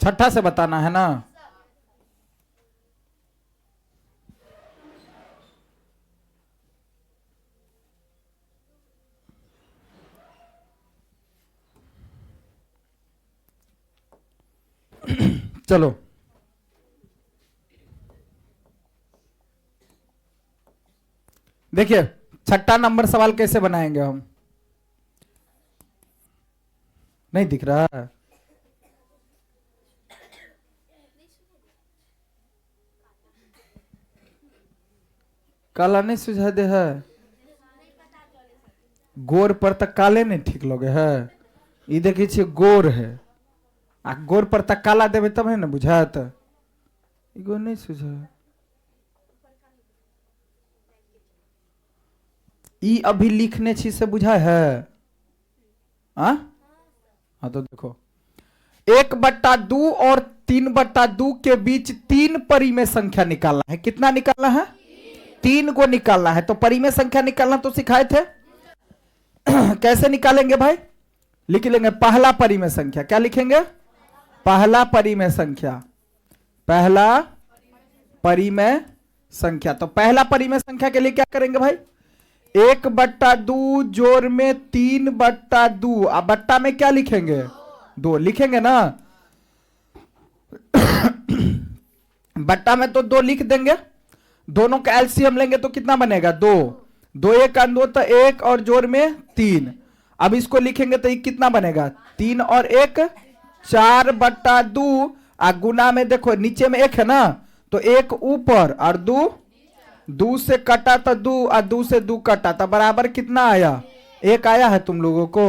छठा से बताना है ना। चलो देखिए, छठा नंबर सवाल कैसे बनाएंगे हम। नहीं दिख रहा है? काला नहीं सुझा दे है, गोर पर तक काले नहीं ठीक लगे है। ये देखिए छे गोर है, आ गोर पर तक काला देवे तब है ना बुझात। इगो नहीं सुझा, ई अभी लिखने छी से बुझा है। हाँ तो देखो, 1/2 और 3/2 के बीच 3 परिमेय संख्या निकालना है। कितना निकालना है? 3 को निकालना है। तो परिमेय संख्या निकालना तो सिखाए थे। कैसे निकालेंगे भाई? लिख लेंगे पहला परिमेय संख्या। क्या लिखेंगे? पहला परिमेय संख्या। पहला परिमेय संख्या। तो पहला परिमेय संख्या के लिए क्या करेंगे भाई? 1/2 जोड़ में 3/2। अब बट्टा में क्या लिखेंगे? 2 लिखेंगे ना। बट्टा में तो 2 लिख देंगे। दोनों का एलसीएम लेंगे तो कितना बनेगा? 2। 2 1 2 तो 1 और जोड़ में 3। अब इसको लिखेंगे तो ये कितना बनेगा? 3 और 1 4/2। गुना में देखो नीचे में 1 है ना, तो 1 ऊपर और 2 से कटा तो 2 और 2 से 2 कटा तो बराबर कितना आया? 1 आया है तुम लोगों को।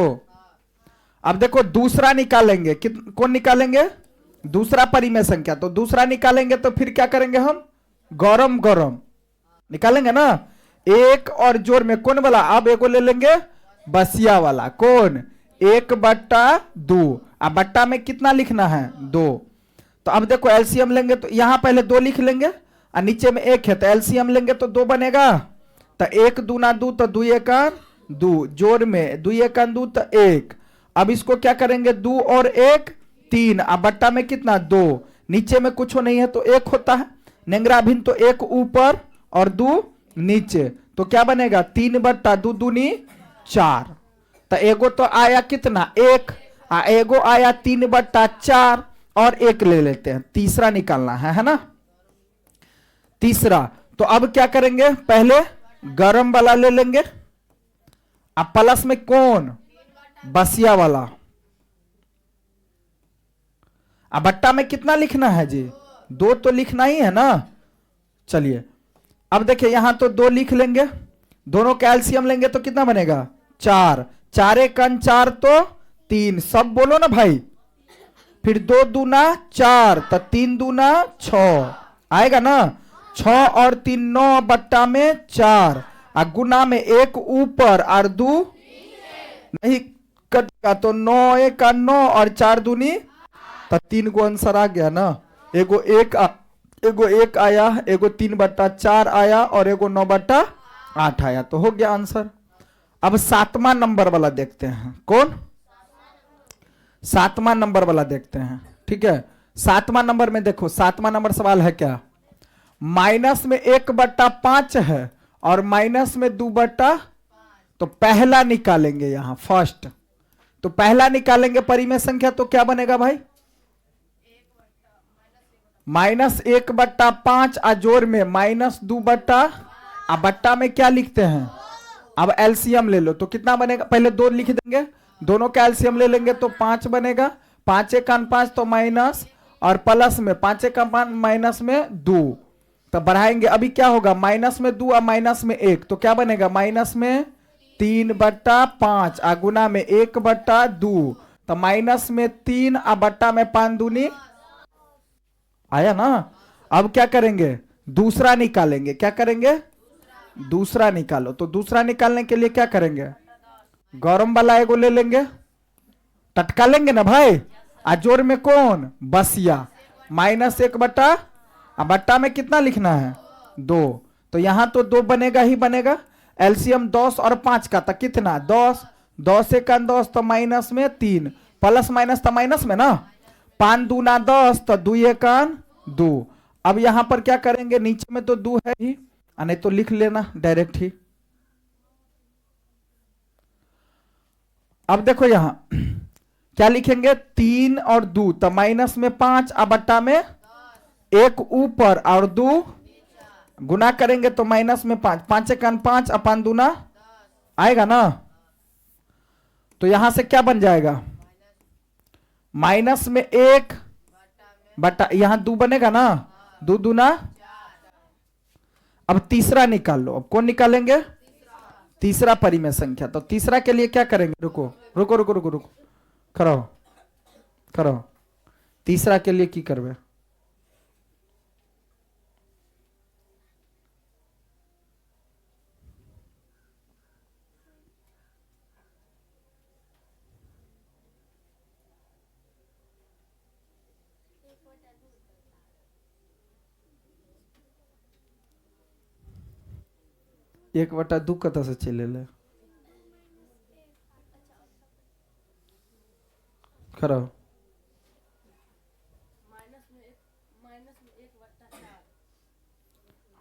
अब देखो दूसरा निकालेंगे। कौन निकालेंगे? दूसरा परिमेय संख्या। तो दूसरा निकालेंगे तो फिर क्या करेंगे हम? गौरम गौरम निकालेंगे ना। 1 और जोड़ में कौन वाला? अब एगो ले लेंगे बसिया वाला। कौन? 1/2। अब बट्टा में कितना लिखना है? 2। तो अब देखो एलसीएम लेंगे तो यहां पहले 2 लिख लेंगे और नीचे में 1 है तो एलसीएम लेंगे तो 2 बनेगा। तो 1 दूना 2 तो 2 1 2 जोड़ में 2 1 2 तो 1। अब इसको क्या करेंगे? 2 और 1 3। अब बट्टा में कितना? 2। नीचे में कुछ नहीं है तो 1 होता है। नेंगरा भिन्न तो 1 ऊपर और 2 नीचे। तो क्या बनेगा? 3/2 दूनी 4। तो एगो तो आया कितना? 1। एगो आया 3/4 और 1 ले लेते हैं। तीसरा निकालना है ना। तीसरा तो अब क्या करेंगे? पहले गरम वाला ले लेंगे। अब प्लस में कौन? बसिया वाला। अब बट्टा में कितना लिखना है जी? 2 तो लिखना ही है ना। चलिए अब देखिए यहां तो 2 लिख लेंगे। दोनों का एलसीएम लेंगे तो कितना बनेगा? 4। 4 1 4 तो 3। सब बोलो ना भाई। फिर 2 दूना 4 तो 3 दूना 6 आएगा ना। 6 और 3 9 बट्टा में 4। गुना में 1 ऊपर और 2 नहीं कटेगा तो 9 1 9 और 4 दूनी तो 3 को आंसर आ गया ना। एगो 1 आया, एगो 3/4 आया और एगो 9/8 आया। तो हो गया आंसर। अब 7वां नंबर वाला देखते हैं। कौन? 7वां नंबर वाला देखते हैं। ठीक है, 7वां नंबर में देखो, 7वां नंबर सवाल है क्या? माइनस में 1/5 है और माइनस में 2/। तो पहला निकालेंगे यहां फर्स्ट। तो पहला निकालेंगे परिमेय संख्या तो क्या बनेगा भाई? -1/5 जोड़ में -2/। अब बट्टा में क्या लिखते हैं? अब एलसीएम ले लो तो कितना बनेगा? पहले 2 लिख देंगे। दोनों का एलसीएम ले लेंगे तो 5 बनेगा। 5 1 5 तो माइनस और प्लस में 5 1 5 माइनस में 2। तो बढ़ाएंगे। अभी क्या होगा? माइनस में 2 और माइनस में 1 तो क्या बनेगा? माइनस में 3/5 गुना में 1/2 तो माइनस में 3 और बट्टा में 5 दूनी आया ना। अब क्या करेंगे? दूसरा निकालेंगे। क्या करेंगे? दूसरा निकालो। तो दूसरा निकालने के लिए क्या करेंगे? गरम वाला एगो ले लेंगे। टटका लेंगे ना भाई। जोड़ में कौन? बसिया। -1/। अब बट्टा में कितना लिखना है? 2। तो यहां तो 2 बनेगा ही बनेगा। एलसीएम 10 और 5 का था कितना? 10। 10 1 10 तो माइनस में 3 प्लस माइनस तो माइनस में ना। 5 दूना 10 तो 2 एकान 2। अब यहां पर क्या करेंगे, नीचे में तो 2 है ही, नहीं तो लिख लेना डायरेक्ट ही। अब देखो यहां क्या लिखेंगे, 3 और 2 तो माइनस में 5 अब बट्टा में 1 ऊपर और 2 गुना करेंगे तो माइनस में 5, 5 एकान 5 अपन दूना आएगा ना। तो यहां से क्या बन जाएगा, माइनस में 1 बटा यहां 2 बनेगा ना, 2 दूना। अब तीसरा निकाल लो, अब कौन निकालेंगे, तीसरा परिमेय संख्या। तो तीसरा के लिए क्या करेंगे, रुको रुको रुको रुको रुको, खड़ो खड़ो, तीसरा के लिए की करबे, एक बटा 2 कत से चले ले, खड़ो।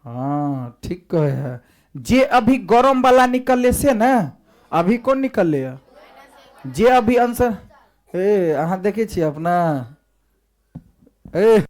हाँ ठीक कहे है, जे अभी गरम वाला निकले से ना, अभी कौन निकले, जे अभी आंसर अहाँ देखे छी अपना ए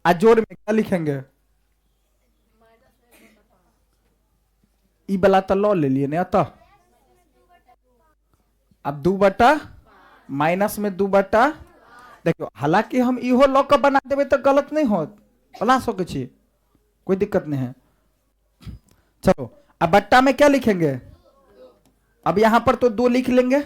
जोड़ में क्या लिखेंगे, ई वाला तो लो ले लिए ना, तो अब 2 बटा माइनस में 2 बटा, देखो हालांकि हम इहो लॉ का बना देवे तो गलत नहीं हो, बना सके छी, कोई दिक्कत नहीं है। चलो अब बट्टा में क्या लिखेंगे, अब यहां पर तो 2 लिख लेंगे,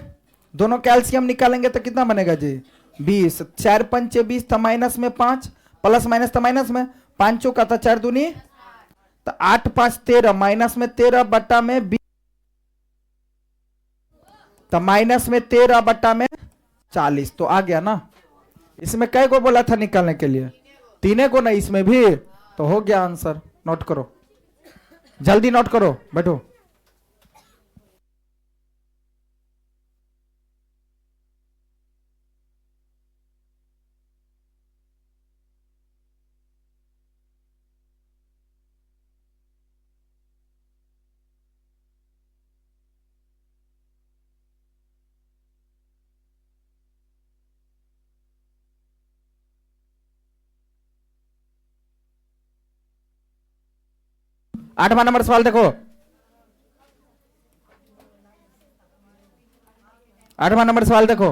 दोनों कैल्शियम निकालेंगे तो कितना बनेगा जी, 20, 4 पंचे 20 था, माइनस में 5 प्लस माइनस था माइनस में 5 का था 4 दूनी, तो 8 5 13, माइनस में 13 बट्टा में 20, तो माइनस में 13 बट्टा में 40, तो आ गया ना। इसमें कई को बोला था निकालने के लिए, 3 को ना, इसमें भी तो हो गया आंसर। नोट करो, जल्दी नोट करो, बैठो। आठवां नंबर सवाल देखो, 8वां नंबर सवाल देखो।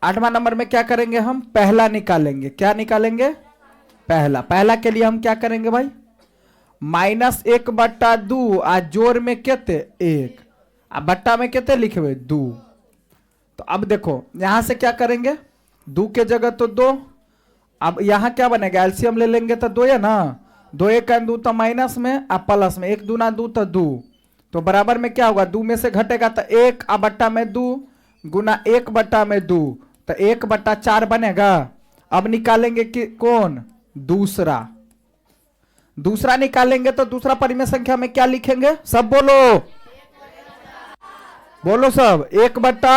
8वां नंबर में क्या करेंगे हम, पहला निकालेंगे। क्या निकालेंगे, पहला। पहला के लिए हम क्या करेंगे भाई, माइनस 1 बट्टा 2 आ जोर में केते 1 आ बट्टा में केते लिखे 2। तो अब देखो यहां से क्या करेंगे, 2 के जगह तो 2, अब यहां क्या बनेगा, एलसीएम ले लेंगे तो 2 है ना, 2 1 2 तो माइनस में आ प्लस में 1 दूना 2 तो 2, तो बराबर में क्या होगा, 2 में से घटेगा तो 1 आ बट्टा में 2 गुना 1 बट्टा में 2, तो 1 बट्टा 4 बनेगा। अब निकालेंगे कि कौन, दूसरा। दूसरा निकालेंगे तो दूसरा परिमेय संख्या में क्या लिखेंगे, सब बोलो बोलो सब, 1 बट्टा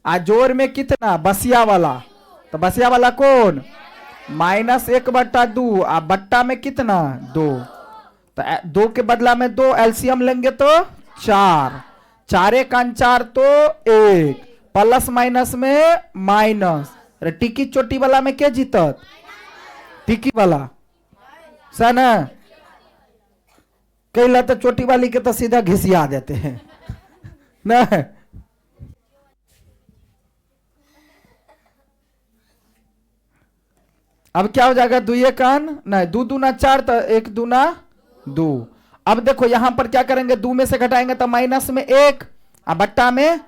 आ जोर में कितना, बसिया वाला, तो बसिया वाला कौन, माइनस 1 बट्टा 2 आ बट्टा में कितना 2, तो 2 के बदला में 2, एलसीएम लेंगे तो 4, 4 1 4 तो 1, प्लस माइनस में माइनस, टिकी चोटी वाला में क्या जीतत, टिकी वाला सन, कई तो चोटी वाली के तो सीधा घिसिया देते हैं ना। अब क्या हो जाएगा, 2 1 नहीं, 2 दूना 4 तो 1 दूना 2। अब देखो यहां पर क्या करेंगे, 2 में से घटाएंगे तो माइनस में 1, अब बट्टा में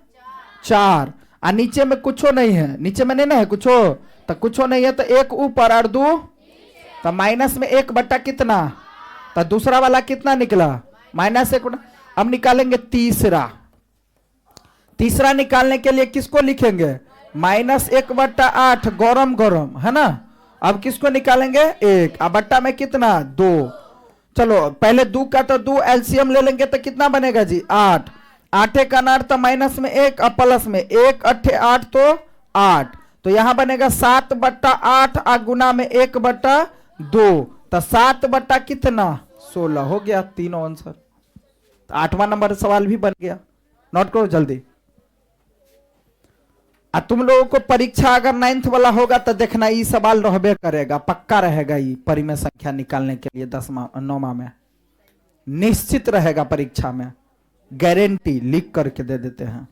4 और नीचे में कुछो नहीं है, नीचे में नहीं ना है कुछो, तो कुछो नहीं है तो 1 ऊपर और 2, तो माइनस में 1 बट्टा कितना, तो दूसरा वाला कितना निकला -1। अब निकालेंगे तीसरा निकालने के लिए किसको लिखेंगे -1/8 गौरम गौरम है ना। अब किसको निकालेंगे 1, अब बट्टा में कितना 2। चलो पहले 2 का तो 2 एलसीएम ले लेंगे तो कितना बनेगा जी 8, 8 का 8 तो माइनस में 1 और प्लस में 1 8 8 तो 8, तो यहां बनेगा 7/8 और गुना में 1/2, तो 7 बट्टा कितना 16 हो गया तीनों आंसर। तो 8वां नंबर सवाल भी बन गया, नोट करो जल्दी। तुम लोगों को परीक्षा अगर 9th वाला होगा तो देखना ये सवाल रहबे करेगा, पक्का रहेगा, ये परिमेय संख्या निकालने के लिए 9वां में निश्चित रहेगा परीक्षा में, गारंटी लिख करके दे देते हैं।